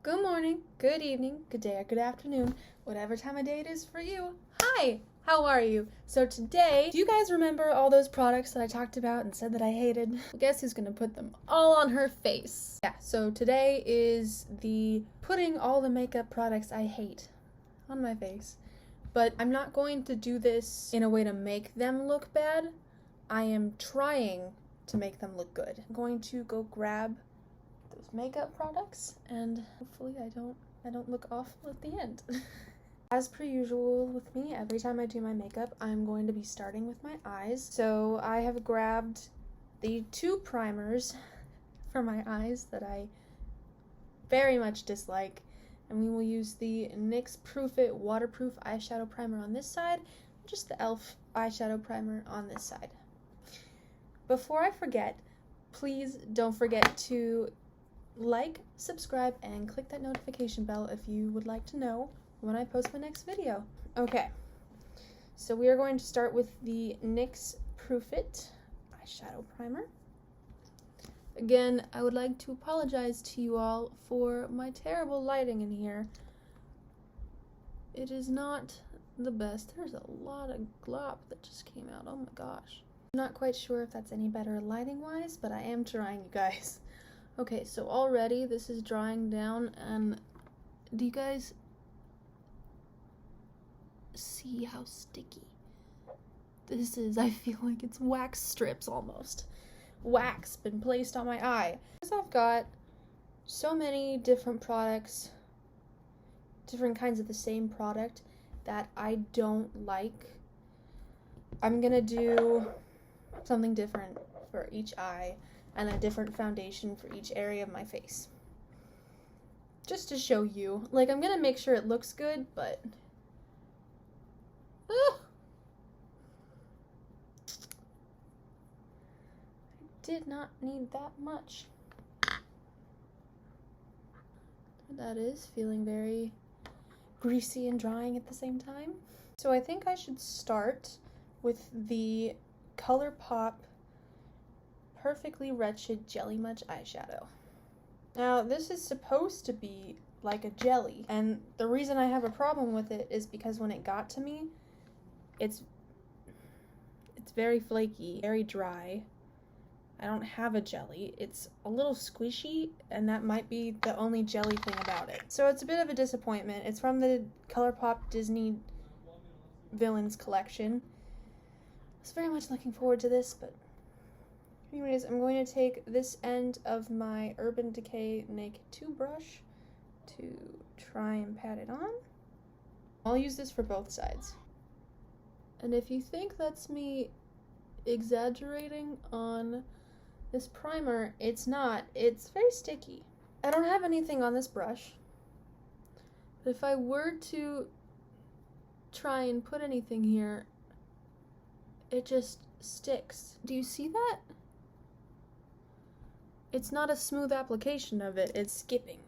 Good morning, good evening, good day, or good afternoon, whatever time of day it is for you. Hi, how are you? So today, do you guys remember all those products that I talked about and said that I hated? Well, guess who's gonna put them all on her face? Yeah, so today is the putting all the makeup products I hate on my face. But I'm not going to do this in a way to make them look bad. I am trying to make them look good. I'm going to go grab those makeup products and hopefully I don't look awful at the end. As per usual with me, every time I do my makeup, I'm going to be starting with my eyes. So I have grabbed the two primers for my eyes that I very much dislike, and we will use the NYX Proof It Waterproof Eyeshadow Primer on this side, and just the e.l.f. eyeshadow primer on this side. Before I forget, please don't forget to like, subscribe, and click that notification bell if you would like to know when I post my next video. Okay, so we are going to start with the NYX Proof It eyeshadow primer. Again, I would like to apologize to you all for my terrible lighting in here. It is not the best. There's a lot of glop that just came out. Oh my gosh. I'm not quite sure if that's any better lighting-wise, but I am trying, you guys. Okay, so already this is drying down, and do you guys see how sticky this is? I feel like it's wax strips almost. Wax been placed on my eye. Because I've got so many different products, different kinds of the same product that I don't like, I'm gonna do something different for each eye and a different foundation for each area of my face. Just to show you. Like, I'm gonna make sure it looks good, but I did not need that much. That is feeling very greasy and drying at the same time. So I think I should start with the ColourPop Perfectly Wretched Jelly Much eyeshadow. Now, this is supposed to be like a jelly, and the reason I have a problem with it is because when it got to me, it's very flaky, very dry. I don't have a jelly. It's a little squishy, and that might be the only jelly thing about it. So it's a bit of a disappointment. It's from the ColourPop Disney Villains collection. I was very much looking forward to this, but anyways, I'm going to take this end of my Urban Decay Naked 2 brush to try and pat it on. I'll use this for both sides. And if you think that's me exaggerating on this primer, it's not. It's very sticky. I don't have anything on this brush, but if I were to try and put anything here, it just sticks. Do you see that? It's not a smooth application of it, it's skipping.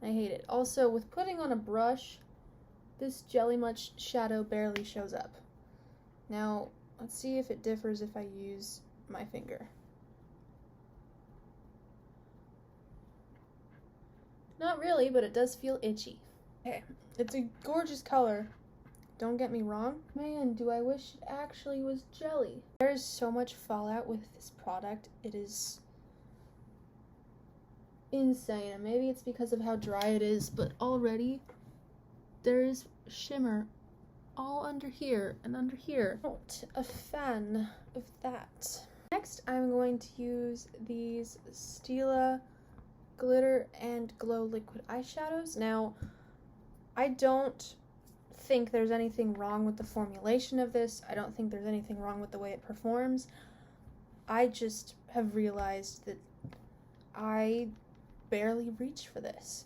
I hate it. Also, with putting on a brush, this Jelly Much shadow barely shows up. Now, let's see if it differs if I use my finger. Not really, but it does feel itchy. Okay, it's a gorgeous color. Don't get me wrong. Man, do I wish it actually was jelly. There is so much fallout with this product. It is insane. And maybe it's because of how dry it is, but already there is shimmer all under here and under here. Not a fan of that. Next, I'm going to use these Stila Glitter and Glow Liquid Eyeshadows. Now, I don't think there's anything wrong with the formulation of this. I don't think there's anything wrong with the way it performs. I just have realized that I barely reach for this.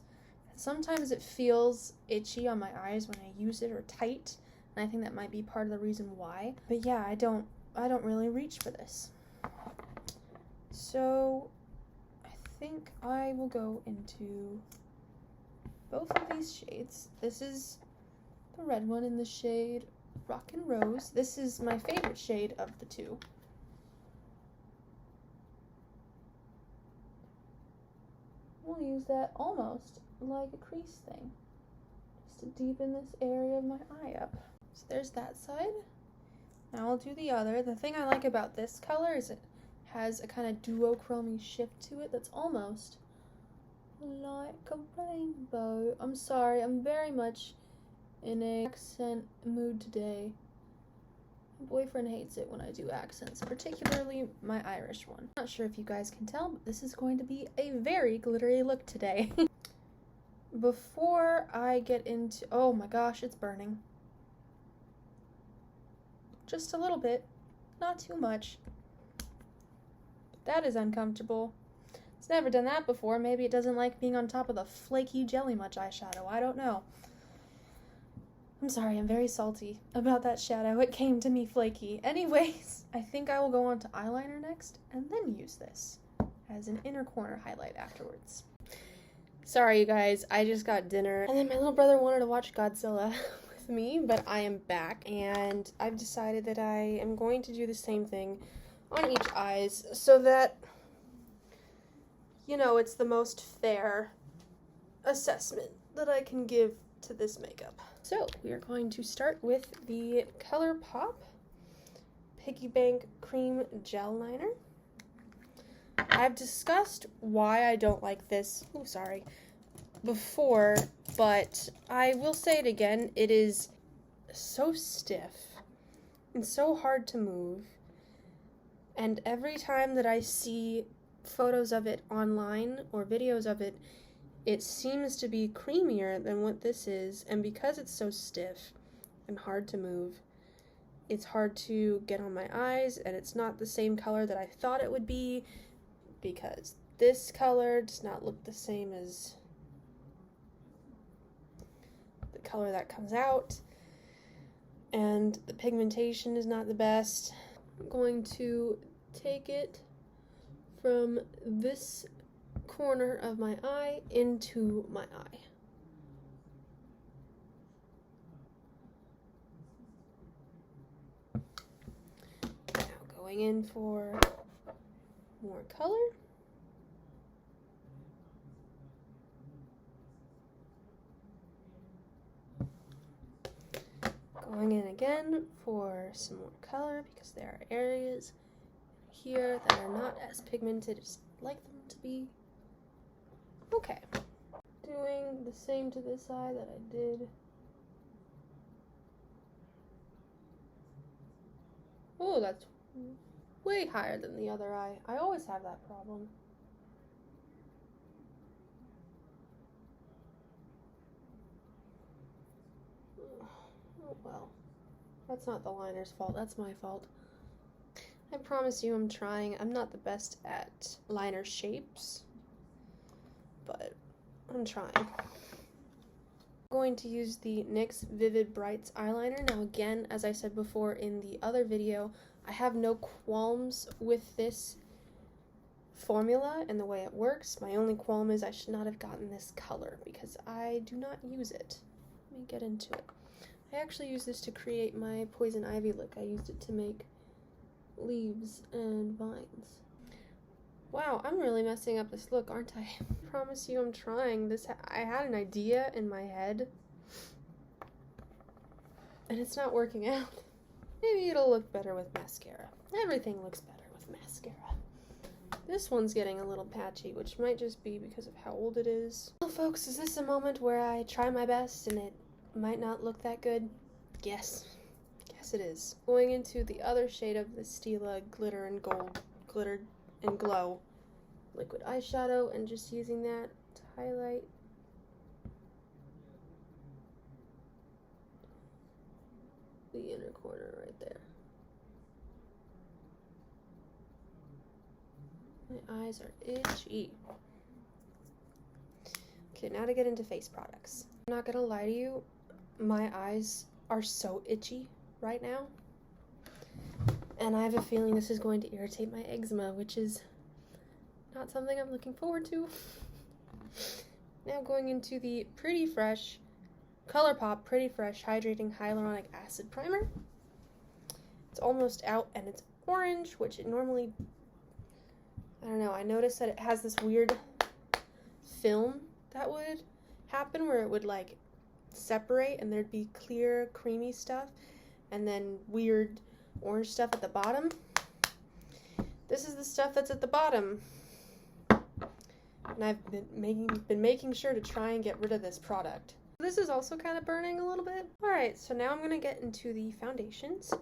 Sometimes it feels itchy on my eyes when I use it, or tight, and I think that might be part of the reason why. But yeah, I don't really reach for this. So I think I will go into both of these shades. This is the red one in the shade Rockin' Rose. This is my favorite shade of the two. will use that almost like a crease thing, just to deepen this area of my eye up. So there's that side. Now I'll do the other. The thing I like about this color is it has a kind of duochromy shift to it that's almost like a rainbow. I'm sorry, I'm very much in an accent mood today. My boyfriend hates it when I do accents, particularly my Irish one. Not sure if you guys can tell, but this is going to be a very glittery look today. Before I get into, oh my gosh, it's burning. Just a little bit, not too much. That is uncomfortable. It's never done that before. Maybe it doesn't like being on top of the flaky jelly much eyeshadow. I don't know. I'm sorry, I'm very salty about that shadow. It came to me flaky. Anyways, I think I will go on to eyeliner next and then use this as an inner corner highlight afterwards. Sorry, you guys. I just got dinner and then my little brother wanted to watch Godzilla with me, but I am back and I've decided that I am going to do the same thing on each eyes so that, you know, it's the most fair assessment that I can give to this makeup. So we are going to start with the ColourPop Piggy Bank Cream Gel Liner. I've discussed why I don't like this, before, but I will say it again. It is so stiff and so hard to move. And every time that I see photos of it online or videos of it, it seems to be creamier than what this is. And because it's so stiff and hard to move, it's hard to get on my eyes, and it's not the same color that I thought it would be, because this color does not look the same as the color that comes out, and the pigmentation is not the best. I'm going to take it from this corner of my eye into my eye. Now going in for more color. Going in again for some more color, because there are areas here that are not as pigmented as I'd like them to be. Okay. Doing the same to this eye that I did. Oh, that's way higher than the other eye. I always have that problem. Oh well. That's not the liner's fault, that's my fault. I promise you I'm trying. I'm not the best at liner shapes, but I'm trying. I'm going to use the NYX Vivid Brights eyeliner. Now again, as I said before in the other video, I have no qualms with this formula and the way it works. My only qualm is I should not have gotten this color because I do not use it. Let me get into it. I actually used this to create my Poison Ivy look. I used it to make leaves and vines. Wow, I'm really messing up this look, aren't I? I promise you I'm trying. I had an idea in my head, and it's not working out. Maybe it'll look better with mascara. Everything looks better with mascara. This one's getting a little patchy, which might just be because of how old it is. Well, folks, is this a moment where I try my best and it might not look that good? Yes. Yes, it is. Going into the other shade of the Stila Glitter and Glow liquid eyeshadow and just using that to highlight the inner corner right there. My eyes are itchy. Okay, now to get into face products. I'm not gonna lie to you, my eyes are so itchy right now, and I have a feeling this is going to irritate my eczema, which is not something I'm looking forward to. Now going into the Pretty Fresh ColourPop Pretty Fresh Hydrating Hyaluronic Acid Primer. It's almost out and it's orange, which it normally, I don't know, I noticed that it has this weird film that would happen where it would like separate and there'd be clear, creamy stuff and then weird orange stuff at the bottom. This is the stuff that's at the bottom. And I've been making sure to try and get rid of this product. This is also kind of burning a little bit. Alright, so now I'm going to get into the foundations.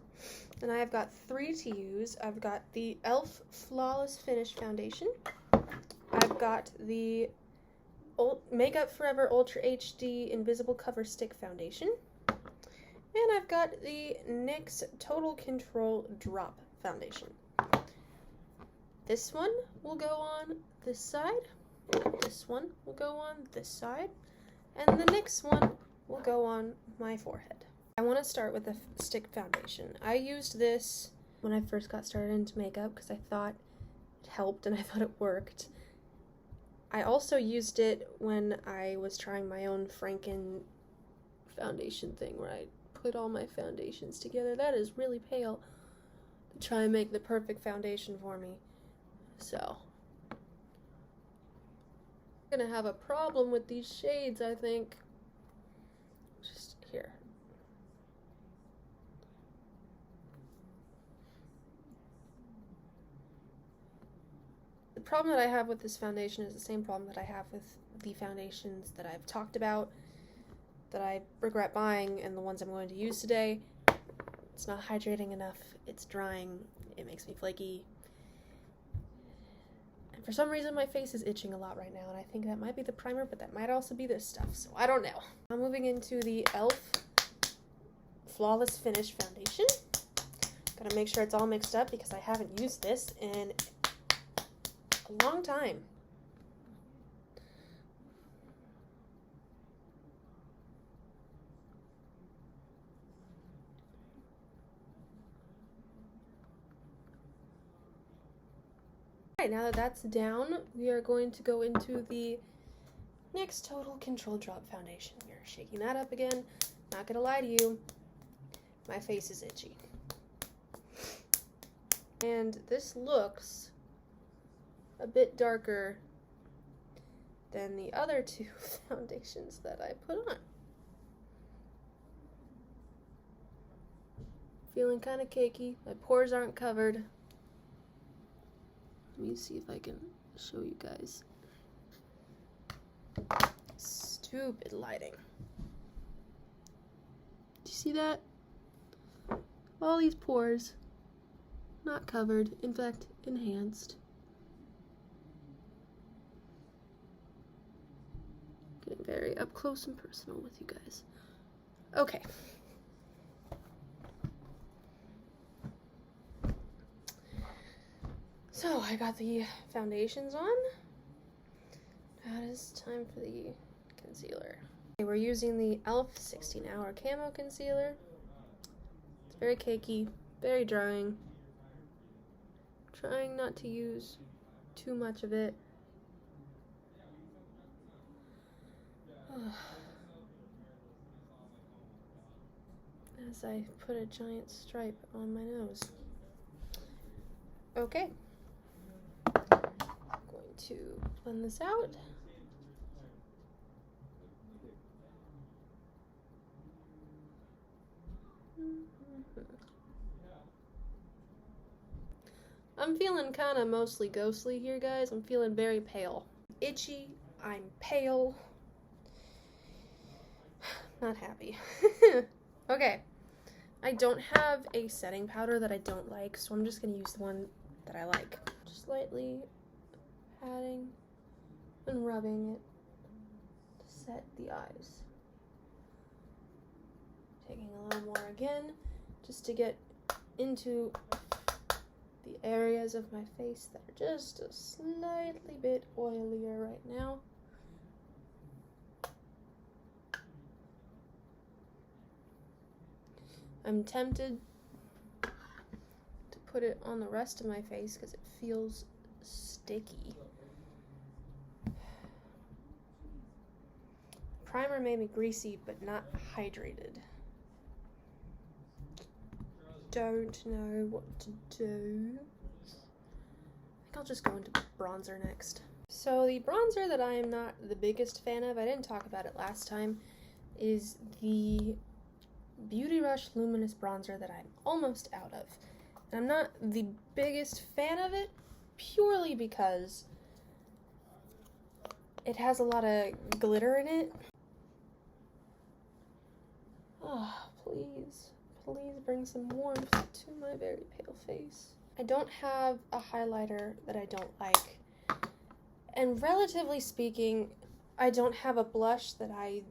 And I've got 3 to use. I've got the e.l.f. Flawless Finish Foundation. I've got the Makeup Forever Ultra HD Invisible Cover Stick Foundation. And I've got the NYX Total Control Drop Foundation. This one will go on this side. This one will go on this side. And the next one will go on my forehead. I want to start with the stick foundation. I used this when I first got started into makeup because I thought it helped and I thought it worked. I also used it when I was trying my own Franken foundation thing where I put all my foundations together. That is really pale to try and make the perfect foundation for me. So I'm gonna have a problem with these shades, I think. Just here. The problem that I have with this foundation is the same problem that I have with the foundations that I've talked about, that I regret buying, and the ones I'm going to use today. It's not hydrating enough, it's drying, it makes me flaky. For some reason, my face is itching a lot right now, and I think that might be the primer, but that might also be this stuff, so I don't know. I'm moving into the e.l.f. Flawless Finish Foundation. Gotta make sure it's all mixed up because I haven't used this in a long time. Alright, now that that's down, we are going to go into the NYX Total Control Drop Foundation. We're shaking that up again. Not gonna lie to you, my face is itchy. And this looks a bit darker than the other 2 foundations that I put on. Feeling kind of cakey. My pores aren't covered. Let me see if I can show you guys. Stupid lighting. Do you see that? All these pores, not covered, in fact, enhanced. Getting very up close and personal with you guys. Okay. So I got the foundations on. Now it is time for the concealer. Okay, we're using the e.l.f. 16-Hour Camo Concealer. It's very cakey, very drying. Trying not to use too much of it. As I put a giant stripe on my nose. Okay. I'm going to blend this out. I'm feeling kind of mostly ghostly here, guys. I'm feeling very pale. Itchy, I'm pale. Not happy. Okay. I don't have a setting powder that I don't like, so I'm just going to use the one that I like. Just lightly patting and rubbing it to set the eyes. Taking a little more again, just to get into the areas of my face that are just a slightly bit oilier right now. I'm tempted to put it on the rest of my face because it feels sticky. Primer made me greasy but not hydrated. Don't know what to do. I think I'll just go into bronzer next. So the bronzer that I am not the biggest fan of, I didn't talk about it last time, is the Beauty Rush Luminous Bronzer that I'm almost out of. And I'm not the biggest fan of it purely because it has a lot of glitter in it. Oh, please, please bring some warmth to my very pale face. I don't have a highlighter that I don't like. And relatively speaking, I don't have a blush that I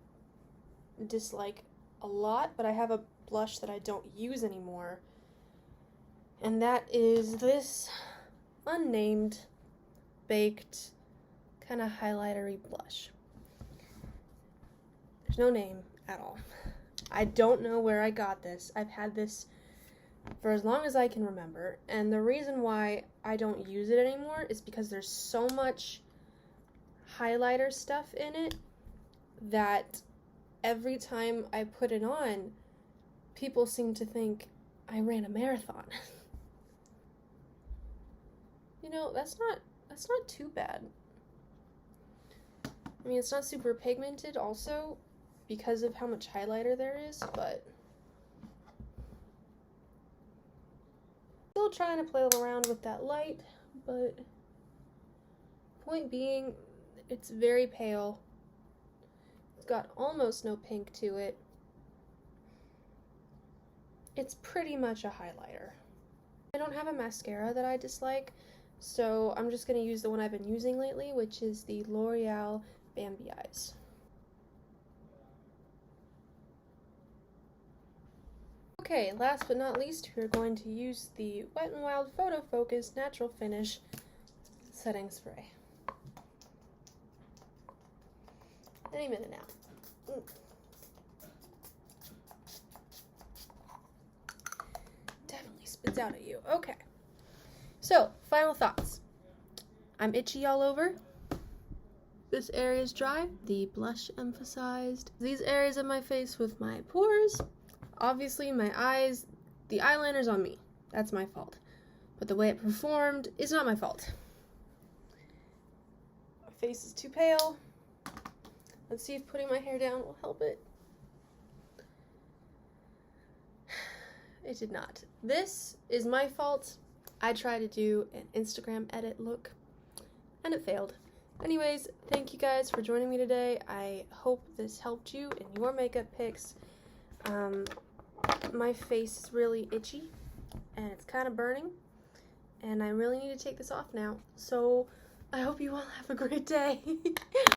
dislike a lot, but I have a blush that I don't use anymore. And that is this unnamed, baked, kind of highlightery blush. There's no name at all. I don't know where I got this. I've had this for as long as I can remember, and the reason why I don't use it anymore is because there's so much highlighter stuff in it that every time I put it on, people seem to think I ran a marathon. You know, that's not too bad. I mean, it's not super pigmented also because of how much highlighter there is, but still trying to play around with that light, but point being, it's very pale. It's got almost no pink to it. It's pretty much a highlighter. I don't have a mascara that I dislike, so I'm just going to use the one I've been using lately, which is the L'Oreal Bambi Eyes. Okay, last but not least, we're going to use the Wet n Wild Photo Focus Natural Finish Setting Spray. Any minute now. Definitely spits out at you. Okay. So, final thoughts. I'm itchy all over. This area is dry. The blush emphasized these areas of my face with my pores. Obviously, my eyes, the eyeliner's on me. That's my fault. But the way it performed is not my fault. My face is too pale. Let's see if putting my hair down will help it. It did not. This is my fault. I tried to do an Instagram edit look, and it failed. Anyways, thank you guys for joining me today. I hope this helped you in your makeup picks. My face is really itchy, and it's kind of burning, and I really need to take this off now. So, I hope you all have a great day.